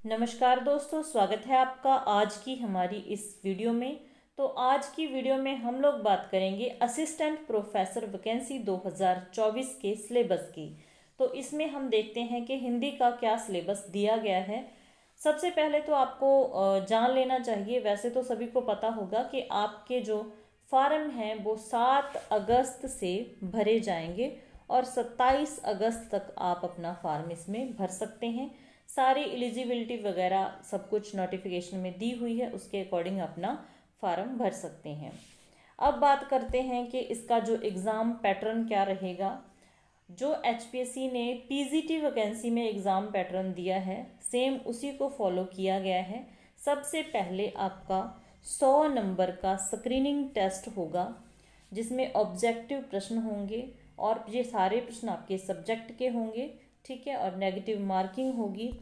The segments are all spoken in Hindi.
नमस्कार दोस्तों, स्वागत है आपका आज की हमारी इस वीडियो में। तो आज की वीडियो में हम लोग बात करेंगे असिस्टेंट प्रोफेसर वैकेंसी 2024 के सिलेबस की। तो इसमें हम देखते हैं कि हिंदी का क्या सिलेबस दिया गया है। सबसे पहले तो आपको जान लेना चाहिए, वैसे तो सभी को पता होगा कि आपके जो फार्म हैं वो 7 अगस्त से भरे जाएंगे और 27 अगस्त तक आप अपना फार्म इसमें भर सकते हैं। सारी एलिजिबिलिटी वगैरह सब कुछ नोटिफिकेशन में दी हुई है, उसके अकॉर्डिंग अपना फार्म भर सकते हैं। अब बात करते हैं कि इसका जो एग्ज़ाम पैटर्न क्या रहेगा। जो एचपीएससी ने पीजीटी वैकेंसी में एग्ज़ाम पैटर्न दिया है, सेम उसी को फॉलो किया गया है। सबसे पहले आपका 100 नंबर का स्क्रीनिंग टेस्ट होगा, जिसमें ऑब्जेक्टिव प्रश्न होंगे और ये सारे प्रश्न आपके सब्जेक्ट के होंगे, ठीक है। और नेगेटिव मार्किंग होगी।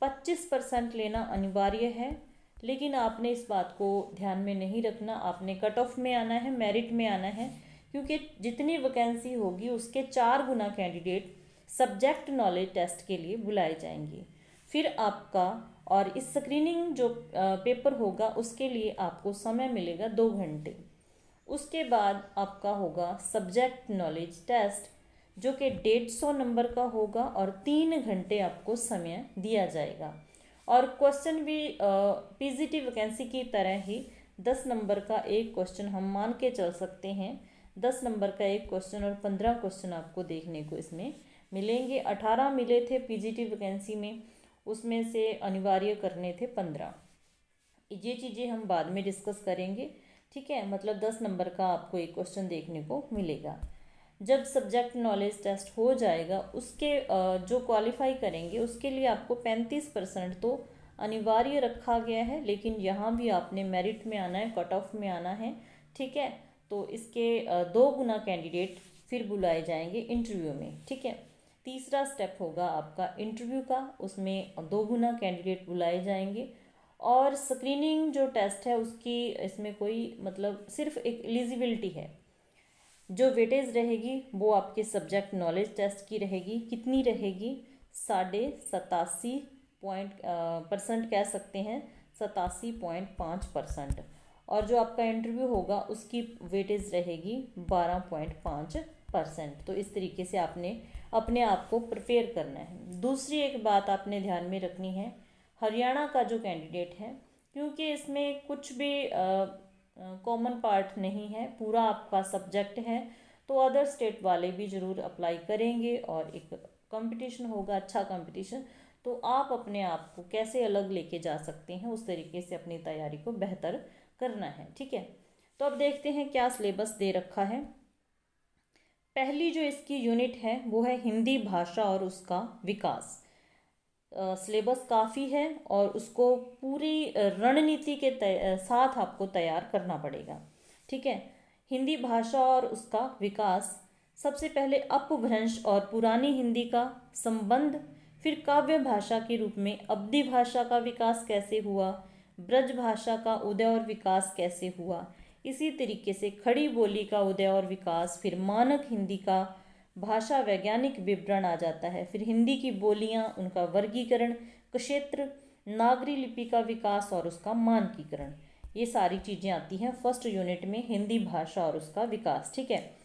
25% लेना अनिवार्य है, लेकिन आपने इस बात को ध्यान में नहीं रखना। आपने कट ऑफ में आना है, मेरिट में आना है, क्योंकि जितनी वैकेंसी होगी उसके 4 गुना कैंडिडेट सब्जेक्ट नॉलेज टेस्ट के लिए बुलाए जाएंगे। फिर आपका और इस स्क्रीनिंग जो पेपर होगा उसके लिए आपको समय मिलेगा 2 घंटे। उसके बाद आपका होगा सब्जेक्ट नॉलेज टेस्ट, जो कि 150 नंबर का होगा और 3 घंटे आपको समय दिया जाएगा। और क्वेश्चन भी पीजीटी वैकेंसी की तरह ही 10 नंबर का एक क्वेश्चन हम मान के चल सकते हैं। 10 नंबर का एक क्वेश्चन और 15 क्वेश्चन आपको देखने को इसमें मिलेंगे। 18 मिले थे पीजीटी वैकेंसी में, उसमें से अनिवार्य करने थे 15। ये चीज़ें हम बाद में डिस्कस करेंगे, ठीक है। मतलब 10 नंबर का आपको एक क्वेश्चन देखने को मिलेगा। जब सब्जेक्ट नॉलेज टेस्ट हो जाएगा, उसके जो क्वालिफाई करेंगे उसके लिए आपको 35% तो अनिवार्य रखा गया है, लेकिन यहाँ भी आपने मेरिट में आना है, कट ऑफ में आना है, ठीक है। तो इसके 2 गुना कैंडिडेट फिर बुलाए जाएंगे इंटरव्यू में, ठीक है। तीसरा स्टेप होगा आपका इंटरव्यू का, उसमें 2 गुना कैंडिडेट बुलाए जाएंगे। और स्क्रीनिंग जो टेस्ट है उसकी इसमें कोई मतलब सिर्फ एक एलिजिबिलिटी है। जो वेटेज रहेगी वो आपके सब्जेक्ट नॉलेज टेस्ट की रहेगी। कितनी रहेगी? 87.5 परसेंट कह सकते हैं, 87.5%। और जो आपका इंटरव्यू होगा उसकी वेटेज रहेगी 12.5%। तो इस तरीके से आपने अपने आप को प्रिपेयर करना है। दूसरी एक बात आपने ध्यान में रखनी है, हरियाणा का जो कैंडिडेट है, क्योंकि इसमें कुछ भी कॉमन पार्ट नहीं है, पूरा आपका सब्जेक्ट है, तो अदर स्टेट वाले भी ज़रूर अप्लाई करेंगे और एक कंपटीशन होगा, अच्छा कंपटीशन। तो आप अपने आप को कैसे अलग लेके जा सकते हैं, उस तरीके से अपनी तैयारी को बेहतर करना है, ठीक है। तो अब देखते हैं क्या सिलेबस दे रखा है। पहली जो इसकी यूनिट है वो है हिंदी भाषा और उसका विकास। सिलेबस काफ़ी है और उसको पूरी रणनीति के साथ आपको तैयार करना पड़ेगा, ठीक है। हिंदी भाषा और उसका विकास, सबसे पहले अपभ्रंश और पुरानी हिंदी का संबंध, फिर काव्य भाषा के रूप में अवधी भाषा का विकास कैसे हुआ, ब्रज भाषा का उदय और विकास कैसे हुआ, इसी तरीके से खड़ी बोली का उदय और विकास, फिर मानक हिंदी का भाषा वैज्ञानिक विवरण आ जाता है, फिर हिंदी की बोलियां, उनका वर्गीकरण, क्षेत्र, नागरी लिपि का विकास और उसका मानकीकरण, ये सारी चीज़ें आती हैं फर्स्ट यूनिट में, हिंदी भाषा और उसका विकास, ठीक है।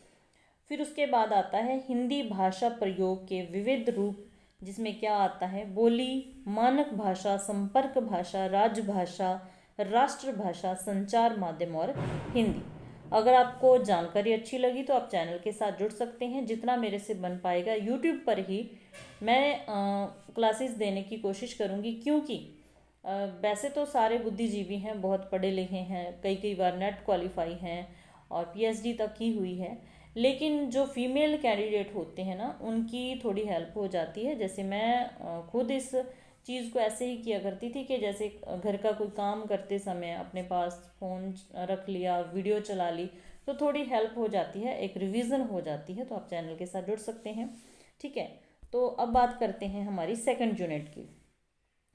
फिर उसके बाद आता है हिंदी भाषा प्रयोग के विविध रूप, जिसमें क्या आता है? बोली, मानक भाषा, संपर्क भाषा, राजभाषा, राष्ट्रभाषा, संचार माध्यम और हिंदी। अगर आपको जानकारी अच्छी लगी तो आप चैनल के साथ जुड़ सकते हैं। जितना मेरे से बन पाएगा यूट्यूब पर ही मैं क्लासेस देने की कोशिश करूँगी, क्योंकि वैसे तो सारे बुद्धिजीवी हैं, बहुत पढ़े लिखे हैं, कई बार नेट क्वालिफाई हैं और पीएचडी तक की हुई है, लेकिन जो फीमेल कैंडिडेट होते हैं ना, उनकी थोड़ी हेल्प हो जाती है। जैसे मैं खुद इस चीज़ को ऐसे ही किया करती थी कि जैसे घर का कोई काम करते समय अपने पास फ़ोन रख लिया, वीडियो चला ली, तो थोड़ी हेल्प हो जाती है, एक रिवीजन हो जाती है। तो आप चैनल के साथ जुड़ सकते हैं, ठीक है। तो अब बात करते हैं हमारी सेकंड यूनिट की।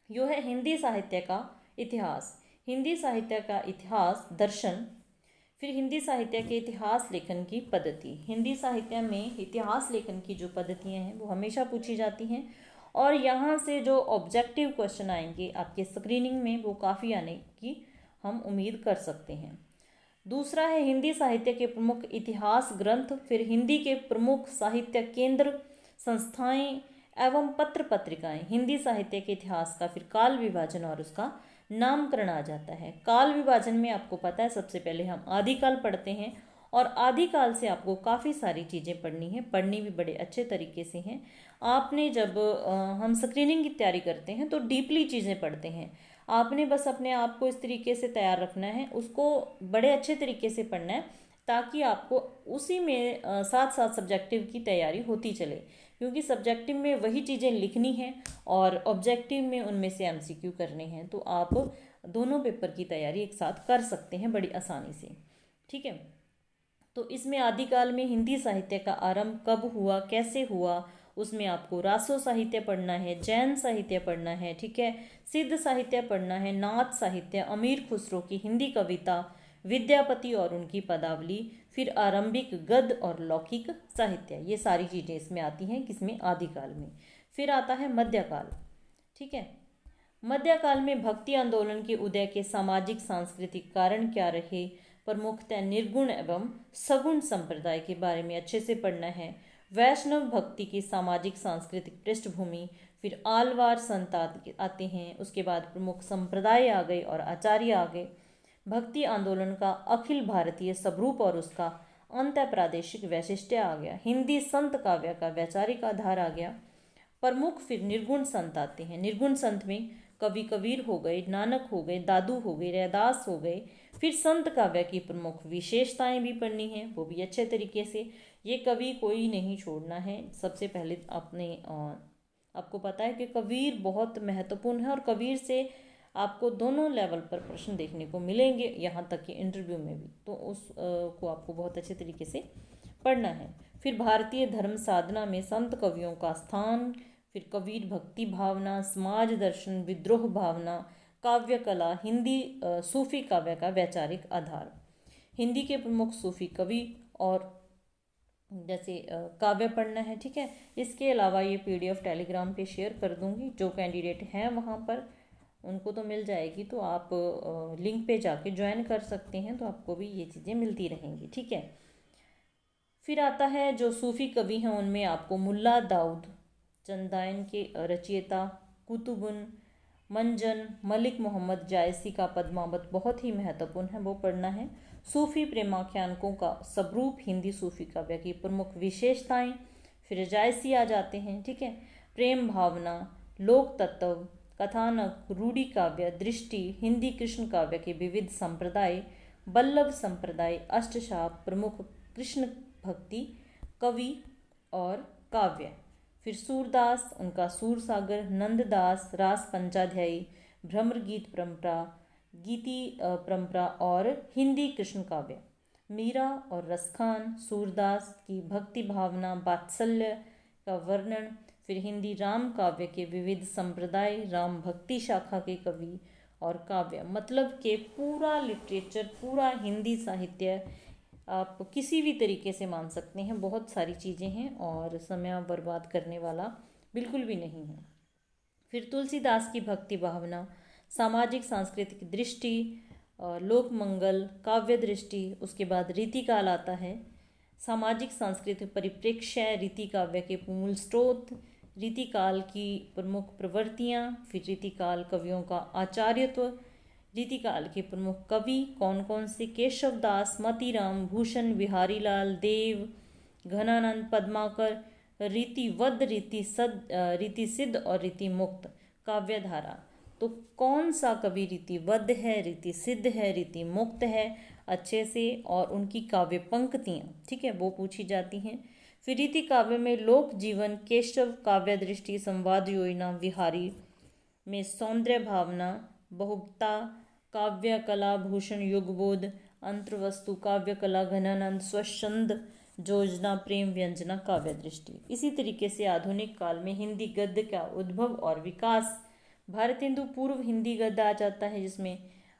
यो है हिंदी साहित्य का इतिहास। हिंदी साहित्य का इतिहास, दर्शन, फिर हिंदी साहित्य के इतिहास लेखन की पद्धति। हिंदी साहित्य में इतिहास लेखन की जो पद्धतियाँ हैं वो हमेशा पूछी जाती हैं और यहाँ से जो ऑब्जेक्टिव क्वेश्चन आएंगे आपके स्क्रीनिंग में वो काफ़ी आने की हम उम्मीद कर सकते हैं। दूसरा है हिंदी साहित्य के प्रमुख इतिहास ग्रंथ, फिर हिंदी के प्रमुख साहित्य केंद्र, संस्थाएं एवं पत्र पत्रिकाएं। हिंदी साहित्य के इतिहास का फिर काल विभाजन और उसका नामकरण आ जाता है। काल विभाजन में आपको पता है सबसे पहले हम आदिकाल पढ़ते हैं और आदिकाल से आपको काफ़ी सारी चीज़ें पढ़नी है, पढ़नी भी बड़े अच्छे तरीके से हैं। आपने जब हम स्क्रीनिंग की तैयारी करते हैं तो डीपली चीज़ें पढ़ते हैं। आपने बस अपने आप को इस तरीके से तैयार रखना है, उसको बड़े अच्छे तरीके से पढ़ना है ताकि आपको उसी में साथ साथ सब्जेक्टिव की तैयारी होती चले, क्योंकि सब्जेक्टिव में वही चीज़ें लिखनी हैं और ऑब्जेक्टिव में उनमें से एमसीक्यू करने हैं। तो आप दोनों पेपर की तैयारी एक साथ कर सकते हैं बड़ी आसानी से। ठीक है, तो इसमें आदिकाल में हिंदी साहित्य का आरंभ कब हुआ, कैसे हुआ, उसमें आपको रासो साहित्य पढ़ना है, जैन साहित्य पढ़ना है, ठीक है, सिद्ध साहित्य पढ़ना है, नाथ साहित्य, अमीर खुसरो की हिंदी कविता, विद्यापति और उनकी पदावली, फिर आरंभिक गद्य और लौकिक साहित्य। ये सारी चीज़ें इसमें आती हैं किसमें, आदिकाल में। फिर आता है मध्यकाल। ठीक है, मध्यकाल में भक्ति आंदोलन के उदय के सामाजिक सांस्कृतिक कारण क्या रहे, प्रमुखतः निर्गुण एवं सगुण संप्रदाय के बारे में अच्छे से पढ़ना है। वैष्णव भक्ति की सामाजिक सांस्कृतिक पृष्ठभूमि, फिर आलवार संत आते हैं, उसके बाद प्रमुख संप्रदाय आ गए और आचार्य आ गए। भक्ति आंदोलन का अखिल भारतीय स्वरूप और उसका अंत प्रादेशिक वैशिष्ट्य आ गया। हिंदी संत काव्य का वैचारिक आधार आ गया। प्रमुख फिर निर्गुण संत आते हैं। निर्गुण संत में कवि कबीर हो गए, नानक हो गए, दादू हो गए, रैदास हो गए। फिर संत काव्य की प्रमुख विशेषताएं भी पढ़नी है, वो भी अच्छे तरीके से। ये कवि कोई नहीं छोड़ना है। सबसे पहले आपको पता है कि कबीर बहुत महत्वपूर्ण है और कबीर से आपको दोनों लेवल पर प्रश्न देखने को मिलेंगे, यहाँ तक कि इंटरव्यू में भी, तो उस को आपको बहुत अच्छे तरीके से पढ़ना है। फिर भारतीय धर्म साधना में संत कवियों का स्थान, फिर कबीर भक्ति भावना, समाज दर्शन, विद्रोह भावना, काव्य कला, हिंदी सूफी काव्य का वैचारिक आधार, हिंदी के प्रमुख सूफी कवि और जैसे काव्य पढ़ना है। ठीक है, इसके अलावा ये पीडीएफ टेलीग्राम पे शेयर कर दूंगी, जो कैंडिडेट हैं वहाँ पर उनको तो मिल जाएगी, तो आप लिंक पे जाके ज्वाइन कर सकते हैं, तो आपको भी ये चीज़ें मिलती रहेंगी। ठीक है, फिर आता है जो सूफी कवि हैं उनमें आपको मुल्ला दाऊद चंदाइन के रचयिता, कुतुबुन, मंजन, मलिक मोहम्मद जायसी का पद्मावत बहुत ही महत्वपूर्ण है, वो पढ़ना है। सूफी प्रेमाख्यानकों का स्वरूप, हिंदी सूफी काव्य की प्रमुख विशेषताएं, फिर जायसी आ जाते हैं। ठीक है, प्रेम भावना, लोक तत्व, कथानक, रूढ़ी काव्य, दृष्टि, हिंदी कृष्ण काव्य के विविध संप्रदाय, बल्लभ संप्रदाय, अष्टशाप, प्रमुख कृष्ण भक्ति कवि और काव्य, फिर सूरदास, उनका सूर सागर, नंददास, रास पंचाध्यायी, भ्रमर गीत परंपरा, गीति परंपरा और हिंदी कृष्ण काव्य, मीरा और रसखान, सूरदास की भक्ति भावना, वात्सल्य का वर्णन, फिर हिंदी राम काव्य के विविध संप्रदाय, राम भक्ति शाखा के कवि और काव्य। मतलब के पूरा लिटरेचर, पूरा हिंदी साहित्य आप किसी भी तरीके से मान सकते हैं, बहुत सारी चीज़ें हैं और समय बर्बाद करने वाला बिल्कुल भी नहीं है। फिर तुलसीदास की भक्ति भावना, सामाजिक सांस्कृतिक दृष्टि, लोक मंगल, काव्य दृष्टि, उसके बाद रीतिकाल आता है, सामाजिक सांस्कृतिक परिप्रेक्ष्य, रीति काव्य के मूल स्रोत, रीतिकाल की प्रमुख प्रवृत्तियाँ, फिर रीतिकाल कवियों का आचार्यत्व, रीतिकाल के प्रमुख कवि कौन कौन से, केशवदास, मतीराम, भूषण बिहारी लाल, देव, घनानंद, पद्माकर, रीतिवद्ध, रीति सिद्ध और रीति मुक्त। काव्यधारा, तो कौन सा कवि रीतिबद्ध है, रीति सिद्ध है, रीति मुक्त है अच्छे से, और उनकी काव्य पंक्तियाँ, ठीक है, वो पूछी जाती हैं। फिर रीति काव्य में लोक जीवन, केशव, काव्य दृष्टि, संवाद योजना, विहारी में सौंदर्य भावना, बहुता, काव्य कला, भूषण युगबोध, अंतर्वस्तु, काव्य कला, घनानंद, स्वच्छंद, योजना, प्रेम व्यंजना, काव्य दृष्टि। इसी तरीके से आधुनिक काल में हिंदी गद्य का उद्भव और विकास, भारतेंदु पूर्व हिंदी गद्य आ जाता है, जिसमें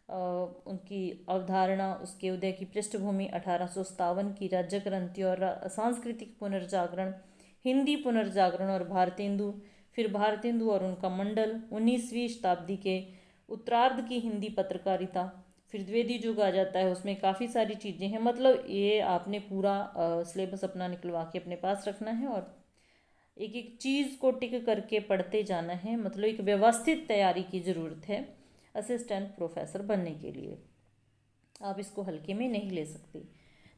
उनकी अवधारणा, उसके उदय की पृष्ठभूमि 1857 की राज्य क्रांति और सांस्कृतिक पुनर्जागरण, हिंदी पुनर्जागरण और भारतेंदु। फिर भारतेंदु और उनका मंडल, 19वीं शताब्दी के उत्तरार्ध की हिंदी पत्रकारिता, फिर द्विवेदी युग आ जाता है, उसमें काफ़ी सारी चीज़ें हैं। मतलब ये आपने पूरा सिलेबस अपना निकलवा के अपने पास रखना है और एक एक चीज़ को टिक करके पढ़ते जाना है। मतलब एक व्यवस्थित तैयारी की ज़रूरत है असिस्टेंट प्रोफेसर बनने के लिए, आप इसको हल्के में नहीं ले सकते।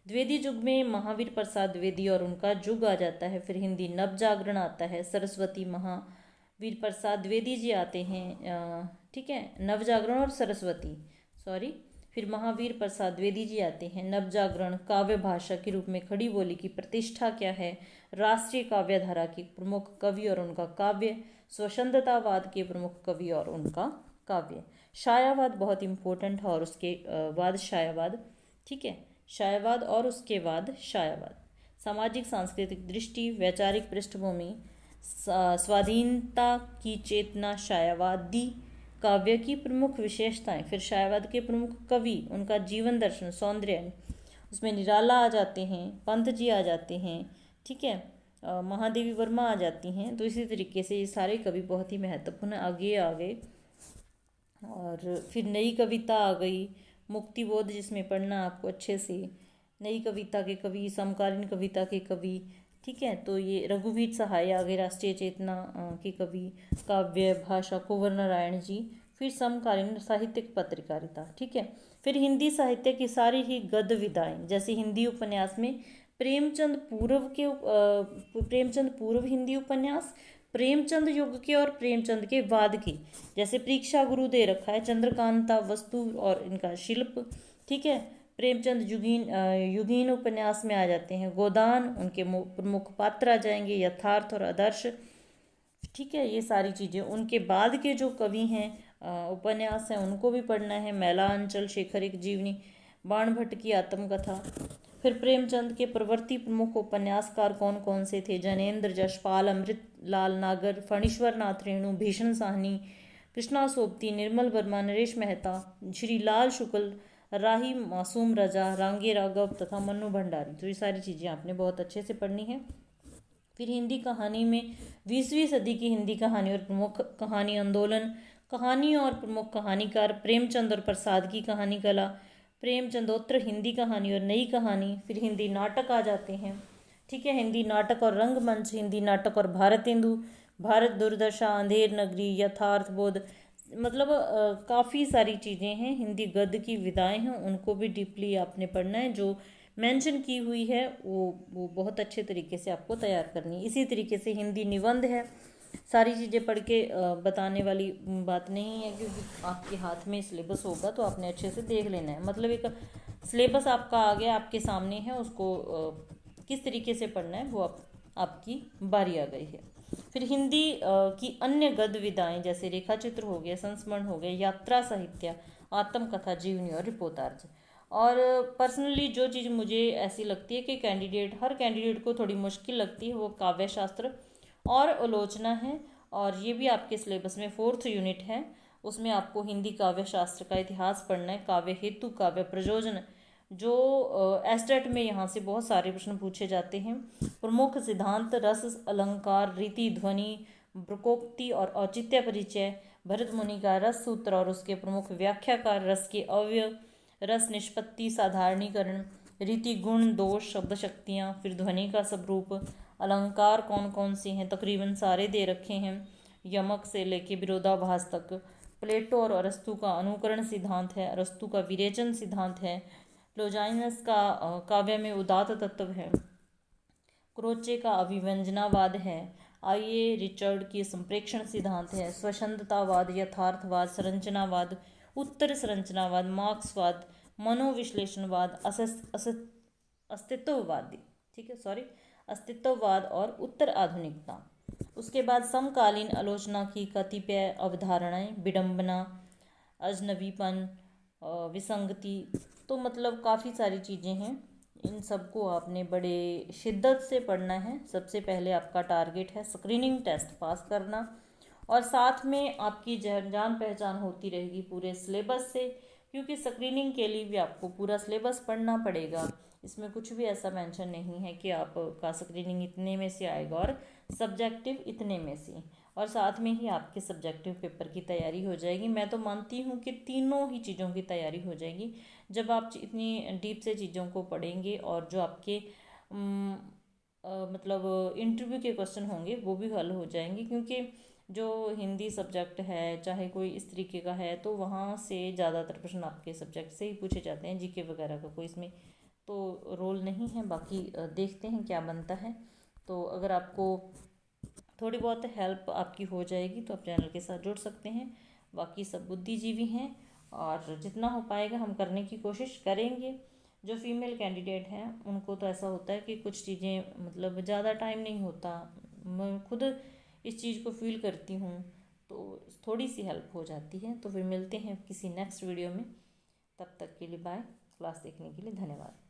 द्विवेदी युग में महावीर प्रसाद द्विवेदी और उनका युग आ जाता है। फिर हिंदी नवजागरण आता है, सरस्वती महावीर प्रसाद द्विवेदी जी आते हैं, ठीक है, नवजागरण और सरस्वती, सॉरी, फिर महावीर प्रसाद द्विवेदी जी आते हैं। नवजागरण काव्य भाषा के रूप में खड़ी बोली की प्रतिष्ठा क्या है, राष्ट्रीय काव्य धारा के प्रमुख कवि और उनका काव्य, स्वच्छंदतावाद के प्रमुख कवि और उनका काव्य, शायावाद बहुत इंपॉर्टेंट है और उसके बाद शायावाद, ठीक है, शायावाद और उसके बाद शायावाद, सामाजिक सांस्कृतिक दृष्टि, वैचारिक पृष्ठभूमि, स्वाधीनता की चेतना, शायावादी काव्य की प्रमुख विशेषताएं, फिर शायावाद के प्रमुख कवि, उनका जीवन दर्शन, सौंदर्य, उसमें निराला आ जाते हैं, पंत जी आ जाते हैं, ठीक है, महादेवी वर्मा आ जाती हैं। तो इसी तरीके से ये सारे कवि बहुत ही महत्वपूर्ण आगे आ गए। और फिर नई कविता आ गई, मुक्तिबोध, जिसमें पढ़ना आपको अच्छे से, नई कविता के कवि, समकालीन कविता के कवि, ठीक है। तो ये रघुवीर सहाय आ गए, राष्ट्रीय चेतना के कवि, काव्य भाषा कुंवर नारायण जी, फिर समकालीन साहित्यिक पत्रकारिता, ठीक है। फिर हिंदी साहित्य की सारी ही गद्य विधाएं, जैसे हिंदी उपन्यास में प्रेमचंद पूर्व हिंदी उपन्यास, प्रेमचंद युग के और प्रेमचंद के बाद की, जैसे परीक्षा गुरु दे रखा है, चंद्रकांता, वस्तु और इनका शिल्प, ठीक है। प्रेमचंद युगीन उपन्यास में आ जाते हैं गोदान, उनके प्रमुख पात्र आ जाएंगे, यथार्थ और आदर्श, ठीक है। ये सारी चीज़ें उनके बाद के जो कवि हैं, उपन्यास हैं, उनको भी पढ़ना है, मैलांचल, शेखर एक जीवनी, बाण भट्ट की आत्मकथा। फिर प्रेमचंद के प्रवर्ती प्रमुख उपन्यासकार कौन कौन से थे, जैनेन्द्र, जशपाल, अमृत लाल नागर, फणीश्वर नाथ रेणु, भीषण साहनी, कृष्णा सोबती, निर्मल वर्मा, नरेश मेहता, श्री लाल शुक्ल, राही मासूम रजा, रांगे राघव तथा मन्नू भंडारी। तो ये सारी चीज़ें आपने बहुत अच्छे से पढ़नी है। फिर हिंदी कहानी में 20वीं सदी की हिंदी कहानी और प्रमुख कहानी आंदोलन, कहानी और प्रमुख कहानीकार, प्रेमचंद और प्रसाद की कहानी कला, प्रेमचंदोत्तर हिंदी कहानी और नई कहानी। फिर हिंदी नाटक आ जाते हैं, ठीक है, हिंदी नाटक और रंगमंच, हिंदी नाटक और भारतेंदु, भारत दुर्दशा, अंधेर नगरी, यथार्थ बोध। मतलब काफ़ी सारी चीज़ें हैं, हिंदी गद्य की विधाएं हैं, उनको भी डीपली आपने पढ़ना है। जो मेंशन की हुई है वो बहुत अच्छे तरीके से आपको तैयार करनी है। इसी तरीके से हिंदी निबंध है, सारी चीज़ें पढ़ के बताने वाली बात नहीं है, क्योंकि आपके हाथ में सिलेबस होगा तो आपने अच्छे से देख लेना है। मतलब एक सिलेबस आपका आ गया, आपके सामने है, उसको किस तरीके से पढ़ना है वो आपकी बारी आ गई है। फिर हिंदी की अन्य गद्य विधाएं, जैसे रेखा चित्र हो गया, संस्मरण हो गया, यात्रा साहित्य, आत्मकथा, जीवनी और रिपोर्टार्ज। और पर्सनली जो चीज़ मुझे ऐसी लगती है कि हर कैंडिडेट को थोड़ी मुश्किल लगती है, वो काव्य शास्त्र और आलोचना है। और ये भी आपके सिलेबस में 4th यूनिट है, उसमें आपको हिंदी काव्य शास्त्र का इतिहास पढ़ना है, काव्य हेतु, काव्य प्रयोजन, जो एस्टेट में यहाँ से बहुत सारे प्रश्न पूछे जाते हैं। प्रमुख सिद्धांत, रस अलंकार, रीति, ध्वनि, प्रकोक्ति और औचित्य परिचय, भरत मुनि का रस सूत्र और उसके प्रमुख व्याख्याकार, रस के अवयव, रस निष्पत्ति, साधारणीकरण, रीति, गुण, दोष, शब्द शक्तियाँ, फिर ध्वनि का स्वरूप, अलंकार कौन कौन से हैं, तकरीबन सारे दे रखे हैं, यमक से लेके विरोधाभास तक। प्लेटो और अरस्तु का अनुकरण सिद्धांत है, अरस्तु का विरेचन सिद्धांत है, प्लोजाइनस का काव्य में उदात्त तत्व है, क्रोचे का अभिव्यंजनावाद है, आइए रिचर्ड की संप्रेक्षण सिद्धांत है, स्वच्छंदतावाद, यथार्थवाद, संरचनावाद, उत्तर संरचनावाद, मार्क्सवाद, मनोविश्लेषणवाद, अस्तित्ववादी, ठीक है, सॉरी, अस्तित्ववाद और उत्तर आधुनिकता। उसके बाद समकालीन आलोचना की कतिपय अवधारणाएं, विडंबना, अजनबीपन, विसंगति। तो मतलब काफ़ी सारी चीज़ें हैं, इन सबको आपने बड़े शिद्दत से पढ़ना है। सबसे पहले आपका टारगेट है स्क्रीनिंग टेस्ट पास करना, और साथ में आपकी जान पहचान होती रहेगी पूरे सिलेबस से, क्योंकि स्क्रीनिंग के लिए भी आपको पूरा सिलेबस पढ़ना पड़ेगा। इसमें कुछ भी ऐसा मेंशन नहीं है कि आपका स्क्रीनिंग इतने में से आएगा और सब्जेक्टिव इतने में से। और साथ में ही आपके सब्जेक्टिव पेपर की तैयारी हो जाएगी। मैं तो मानती हूँ कि तीनों ही चीज़ों की तैयारी हो जाएगी जब आप इतनी डीप से चीज़ों को पढ़ेंगे, और जो आपके मतलब इंटरव्यू के क्वेश्चन होंगे वो भी हल हो जाएंगे, क्योंकि जो हिंदी सब्जेक्ट है चाहे कोई इस तरीके का है तो वहाँ से ज़्यादातर प्रश्न आपके सब्जेक्ट से ही पूछे जाते हैं, जीके वगैरह का कोई इसमें तो रोल नहीं है। बाकी देखते हैं क्या बनता है। तो अगर आपको थोड़ी बहुत हेल्प आपकी हो जाएगी तो आप चैनल के साथ जुड़ सकते हैं। बाकी सब बुद्धिजीवी हैं और जितना हो पाएगा हम करने की कोशिश करेंगे। जो फीमेल कैंडिडेट हैं उनको तो ऐसा होता है कि कुछ चीज़ें मतलब ज़्यादा टाइम नहीं होता, मैं खुद इस चीज़ को फील करती हूँ, तो थोड़ी सी हेल्प हो जाती है। तो फिर मिलते हैं किसी नेक्स्ट वीडियो में, तब तक के लिए बाय। क्लास देखने के लिए धन्यवाद।